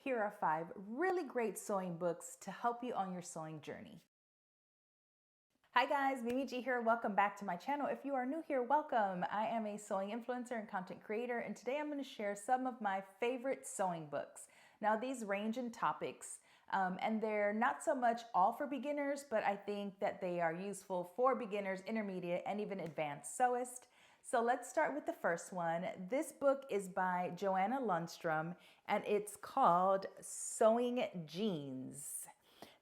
here are 5 really great sewing books to help you on your sewing journey. Hi guys, Mimi G here. Welcome back to my channel. If you are new here, welcome. I am a sewing influencer and content creator, and today I'm going to share some of my favorite sewing books. Now these range in topics, and they're not so much all for beginners, but I think that they are useful for beginners, intermediate, and even advanced sewists. So let's start with the first one. This book is by Joanna Lundstrom, and it's called Sewing Jeans: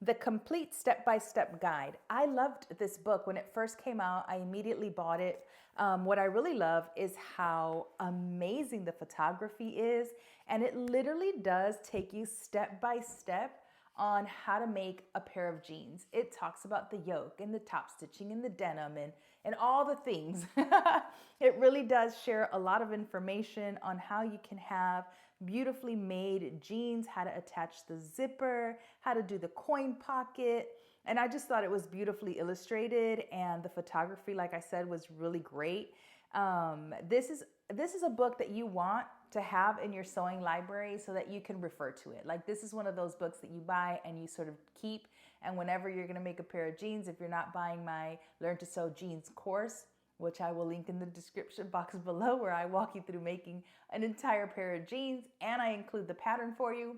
The Complete Step-by-Step Guide. I loved this book. When it first came out, I immediately bought it. What I really love is how amazing the photography is, and it literally does take you step by step on how to make a pair of jeans. It talks about the yoke and the top stitching and the denim and all the things. It really does share a lot of information on how you can have beautifully made jeans, how to attach the zipper, how to do the coin pocket. And I just thought it was beautifully illustrated, and the photography, like I said, was really great. This is a book that you want to have in your sewing library so that you can refer to it. Like, this is one of those books that you buy and you sort of keep, and whenever you're gonna make a pair of jeans, if you're not buying my Learn to Sew Jeans course, which I will link in the description box below, where I walk you through making an entire pair of jeans and I include the pattern for you,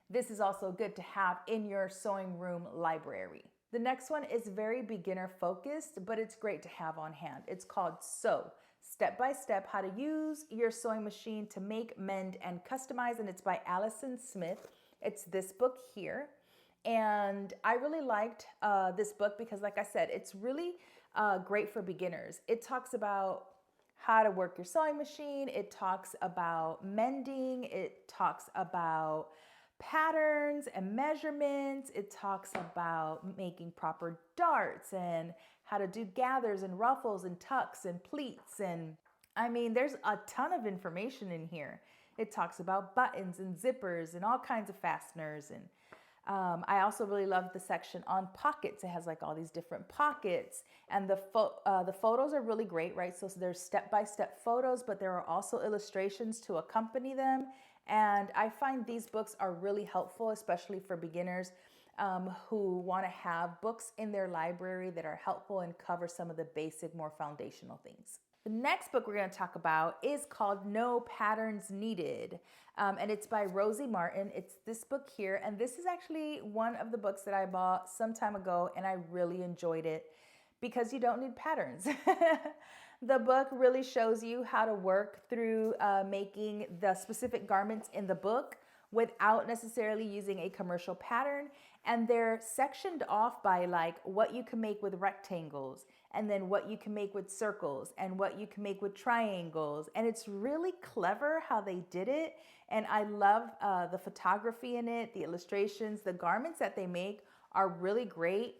this is also good to have in your sewing room library. The next one is very beginner focused, but it's great to have on hand. It's called Sew: Step by Step How to Use Your Sewing Machine to Make, Mend, and Customize, and it's by Allison Smith. It's this book here. And I really liked this book because, like I said, it's really great for beginners. It talks about how to work your sewing machine. It talks about mending. It talks about patterns and measurements. It talks about making proper darts and how to do gathers and ruffles and tucks and pleats. And I mean, there's a ton of information in here. It talks about buttons and zippers and all kinds of fasteners. And I also really love the section on pockets. It has like all these different pockets, and the photos are really great, right? So there's step-by-step photos, but there are also illustrations to accompany them. And I find these books are really helpful, especially for beginners who want to have books in their library that are helpful and cover some of the basic, more foundational things. The next book we're going to talk about is called No Patterns Needed, and it's by Rosie Martin. It's this book here, and this is actually one of the books that I bought some time ago, and I really enjoyed it because you don't need patterns. The book really shows you how to work through making the specific garments in the book without necessarily using a commercial pattern. And they're sectioned off by like what you can make with rectangles, and then what you can make with circles, and what you can make with triangles. And it's really clever how they did it. And I love the photography in it, the illustrations, the garments that they make are really great.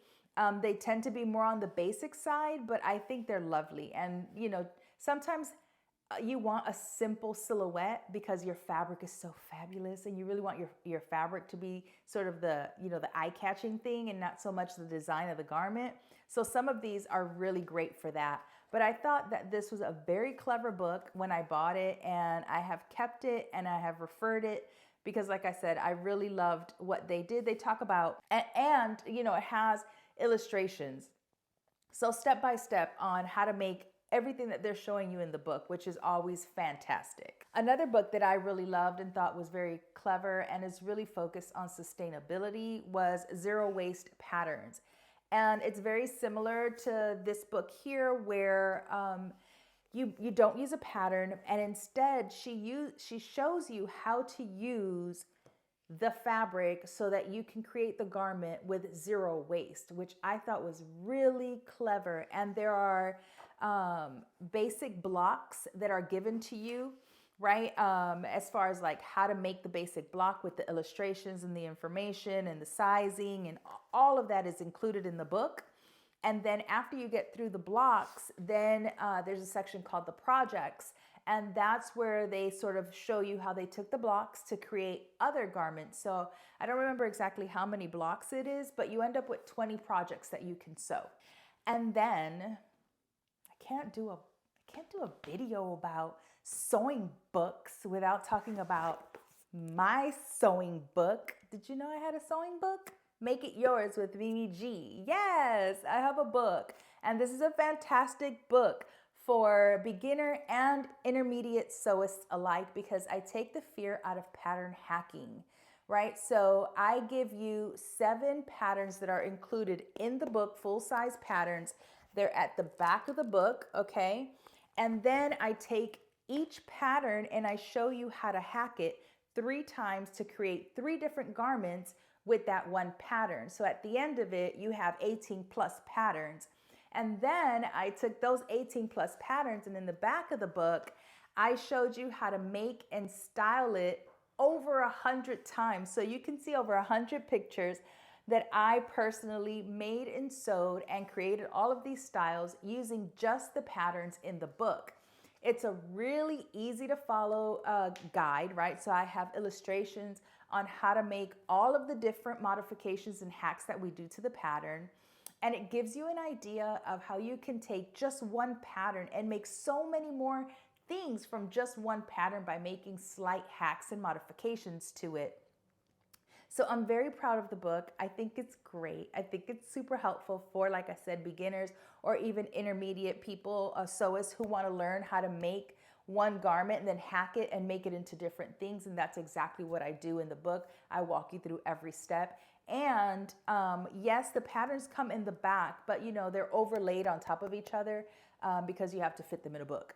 They tend to be more on the basic side, but I think they're lovely. And you know, sometimes you want a simple silhouette because your fabric is so fabulous, and you really want your fabric to be sort of the, you know, the eye-catching thing and not so much the design of the garment. So some of these are really great for that. But I thought that this was a very clever book when I bought it, and I have kept it and I have referred it because, like I said, I really loved what they did. They talk about, and you know, it has illustrations. So step by step on how to make everything that they're showing you in the book, which is always fantastic. Another book that I really loved and thought was very clever and is really focused on sustainability was Zero Waste Patterns. And it's very similar to this book here, where you don't use a pattern, and instead she shows you how to use the fabric so that you can create the garment with zero waste, which I thought was really clever. And there are basic blocks that are given to you, right? As far as like how to make the basic block with the illustrations and the information and the sizing, and all of that is included in the book. And then after you get through the blocks, then there's a section called the projects. And that's where they sort of show you how they took the blocks to create other garments. So I don't remember exactly how many blocks it is, but you end up with 20 projects that you can sew. And then I can't do a video about sewing books without talking about my sewing book. Did you know I had a sewing book? Make It Yours with Mimi G. Yes, I have a book. And this is a fantastic book for beginner and intermediate sewists alike because I take the fear out of pattern hacking, right? So I give you 7 patterns that are included in the book, full-size patterns. They're at the back of the book, okay? And then I take each pattern and I show you how to hack it 3 times to create 3 different garments with that one pattern. So at the end of it, you have 18 plus patterns. And then I took those 18 plus patterns, and in the back of the book, I showed you how to make and style it over 100 times. So you can see over 100 pictures that I personally made and sewed and created all of these styles using just the patterns in the book. It's a really easy to follow guide, right? So I have illustrations on how to make all of the different modifications and hacks that we do to the pattern. And it gives you an idea of how you can take just one pattern and make so many more things from just one pattern by making slight hacks and modifications to it. So I'm very proud of the book. I think it's great. I think it's super helpful for, like I said, beginners or even intermediate people, sewists who want to learn how to make one garment and then hack it and make it into different things. And that's exactly what I do in the book. I walk you through every step. And yes, the patterns come in the back, but you know, they're overlaid on top of each other because you have to fit them in a book.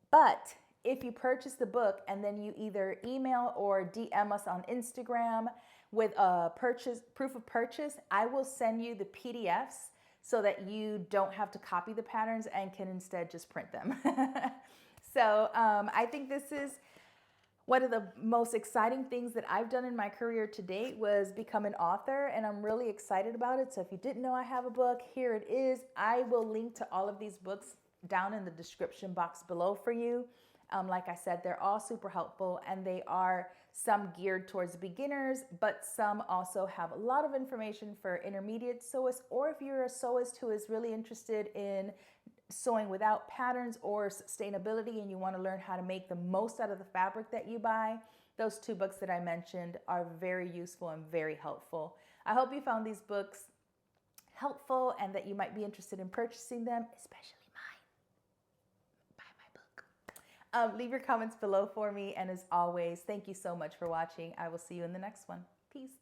But if you purchase the book and then you either email or DM us on Instagram with a proof of purchase, I will send you the PDFs so that you don't have to copy the patterns and can instead just print them. So I think this is one of the most exciting things that I've done in my career to date was become an author, and I'm really excited about it. So if you didn't know I have a book, here it is. I will link to all of these books down in the description box below for you. Like I said, they're all super helpful, and they are some geared towards beginners, but some also have a lot of information for intermediate sewists, or if you're a sewist who is really interested in sewing without patterns or sustainability and you want to learn how to make the most out of the fabric that you buy, those 2 books that I mentioned are very useful and very helpful. I hope you found these books helpful and that you might be interested in purchasing them, especially mine. Buy my book. Leave your comments below for me, and as always, thank you so much for watching. I will see you in the next one. Peace.